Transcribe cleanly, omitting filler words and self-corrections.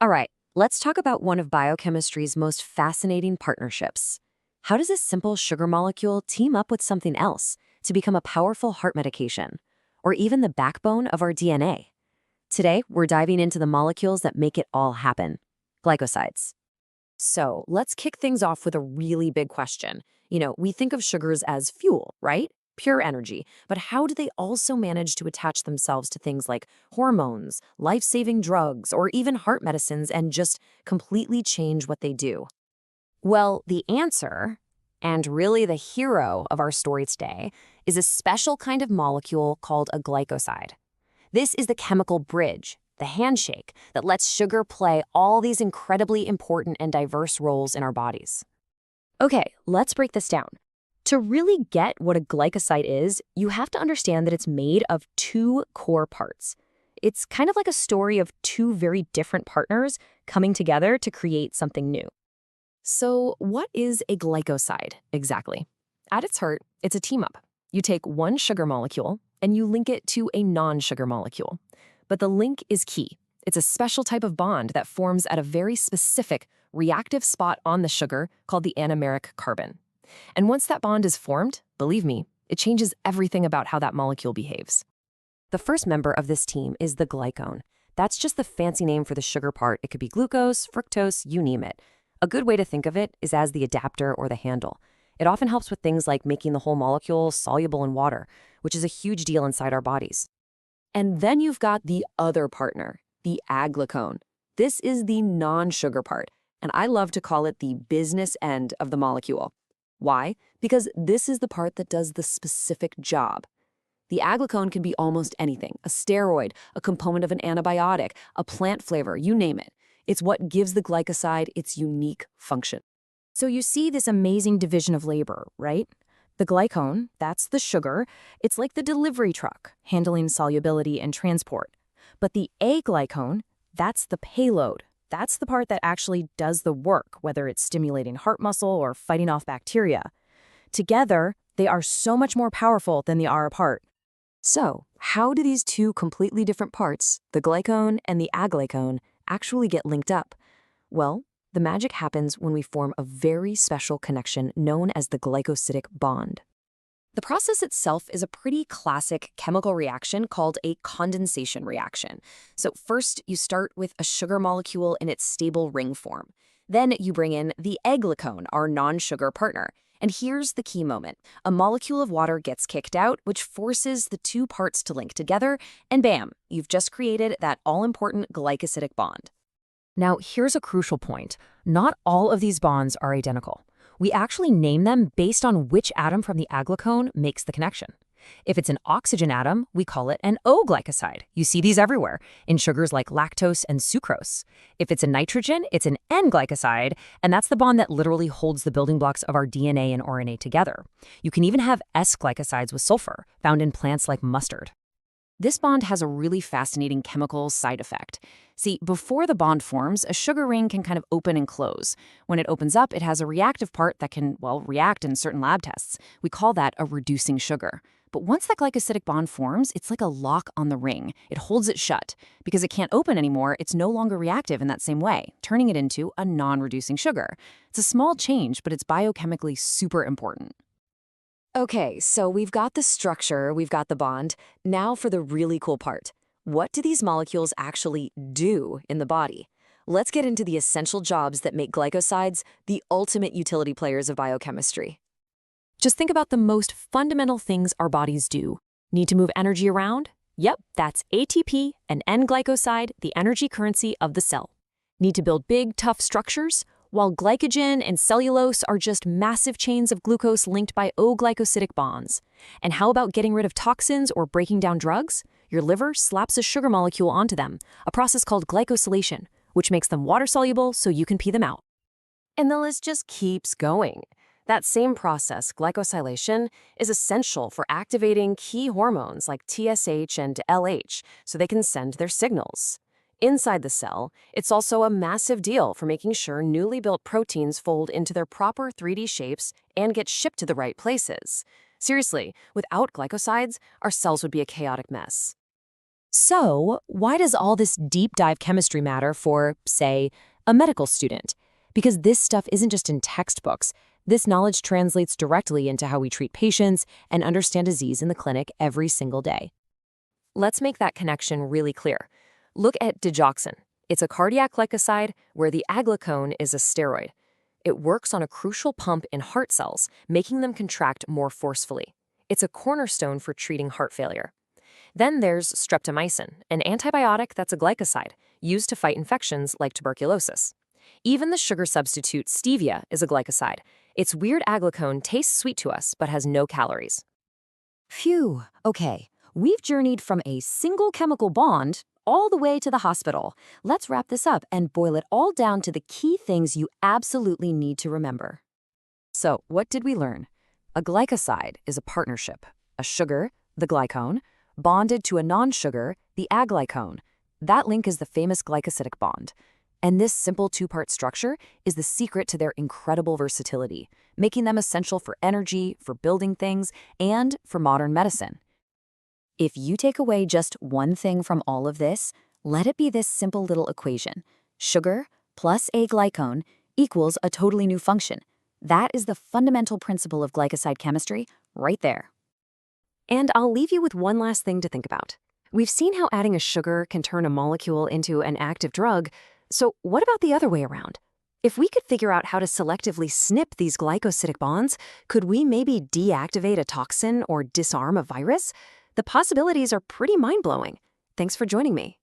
All right, let's talk about one of biochemistry's most fascinating partnerships. How does a simple sugar molecule team up with something else to become a powerful heart medication, or even the backbone of our DNA? Today, we're diving into the molecules that make it all happen, glycosides. So let's kick things off with a really big question. We think of sugars as fuel, right? Pure energy. But how do they also manage to attach themselves to things like hormones, life-saving drugs, or even heart medicines and just completely change what they do? Well, the answer, and really the hero of our story today, is a special kind of molecule called a glycoside. This is the chemical bridge, the handshake, that lets sugar play all these incredibly important and diverse roles in our bodies. Okay, let's break this down. To really get what a glycoside is, you have to understand that it's made of two core parts. It's kind of like a story of two very different partners coming together to create something new. So, what is a glycoside exactly? At its heart, it's a team up. You take one sugar molecule and you link it to a non-sugar molecule. But the link is key. It's a special type of bond that forms at a very specific reactive spot on the sugar called the anomeric carbon. And once that bond is formed, believe me, it changes everything about how that molecule behaves. The first member of this team is the glycone. That's just the fancy name for the sugar part. It could be glucose, fructose, you name it. A good way to think of it is as the adapter or the handle. It often helps with things like making the whole molecule soluble in water, which is a huge deal inside our bodies. And then you've got the other partner, the aglycone. This is the non-sugar part, and I love to call it the business end of the molecule. Why? Because this is the part that does the specific job. The aglycone can be almost anything, a steroid, a component of an antibiotic, a plant flavor, you name it. It's what gives the glycoside its unique function. So you see this amazing division of labor, right? The glycone, that's the sugar, it's like the delivery truck, handling solubility and transport. But the aglycone, that's the payload. That's the part that actually does the work, whether it's stimulating heart muscle or fighting off bacteria. Together, they are so much more powerful than they are apart. So, how do these two completely different parts, the glycone and the aglycone, actually get linked up? Well, the magic happens when we form a very special connection known as the glycosidic bond. The process itself is a pretty classic chemical reaction called a condensation reaction. So first, you start with a sugar molecule in its stable ring form. Then you bring in the aglycone, our non-sugar partner. And here's the key moment. A molecule of water gets kicked out, which forces the two parts to link together, and bam, you've just created that all-important glycosidic bond. Now, here's a crucial point. Not all of these bonds are identical. We actually name them based on which atom from the aglycone makes the connection. If it's an oxygen atom, we call it an O-glycoside. You see these everywhere, in sugars like lactose and sucrose. If it's a nitrogen, it's an N-glycoside, and that's the bond that literally holds the building blocks of our DNA and RNA together. You can even have S-glycosides with sulfur, found in plants like mustard. This bond has a really fascinating chemical side effect. See, before the bond forms, a sugar ring can kind of open and close. When it opens up, it has a reactive part that can, react in certain lab tests. We call that a reducing sugar. But once that glycosidic bond forms, it's like a lock on the ring. It holds it shut. Because it can't open anymore, it's no longer reactive in that same way, turning it into a non-reducing sugar. It's a small change, but it's biochemically super important. Okay, so we've got the structure, we've got the bond. Now for the really cool part. What do these molecules actually do in the body? Let's get into the essential jobs that make glycosides the ultimate utility players of biochemistry. Just think about the most fundamental things our bodies do. Need to move energy around? Yep, that's ATP and N-glycoside, the energy currency of the cell. Need to build big, tough structures? While glycogen and cellulose are just massive chains of glucose linked by O-glycosidic bonds. And how about getting rid of toxins or breaking down drugs? Your liver slaps a sugar molecule onto them, a process called glycosylation, which makes them water-soluble so you can pee them out. And the list just keeps going. That same process, glycosylation, is essential for activating key hormones like TSH and LH so they can send their signals. Inside the cell, it's also a massive deal for making sure newly built proteins fold into their proper 3D shapes and get shipped to the right places. Seriously, without glycosides, our cells would be a chaotic mess. So, why does all this deep dive chemistry matter for, say, a medical student? Because this stuff isn't just in textbooks. This knowledge translates directly into how we treat patients and understand disease in the clinic every single day. Let's make that connection really clear. Look at digoxin. It's a cardiac glycoside where the aglycone is a steroid. It works on a crucial pump in heart cells, making them contract more forcefully. It's a cornerstone for treating heart failure. Then there's streptomycin, an antibiotic that's a glycoside, used to fight infections like tuberculosis. Even the sugar substitute stevia is a glycoside. Its weird aglycone tastes sweet to us but has no calories. Phew, okay. We've journeyed from a single chemical bond all the way to the hospital. Let's wrap this up and boil it all down to the key things you absolutely need to remember. So, what did we learn? A glycoside is a partnership. A sugar, the glycone, bonded to a non-sugar, the aglycone. That link is the famous glycosidic bond. And this simple two-part structure is the secret to their incredible versatility, making them essential for energy, for building things, and for modern medicine. If you take away just one thing from all of this, let it be this simple little equation. Sugar plus a glycone equals a totally new function. That is the fundamental principle of glycoside chemistry right there. And I'll leave you with one last thing to think about. We've seen how adding a sugar can turn a molecule into an active drug, so what about the other way around? If we could figure out how to selectively snip these glycosidic bonds, could we maybe deactivate a toxin or disarm a virus? The possibilities are pretty mind-blowing. Thanks for joining me.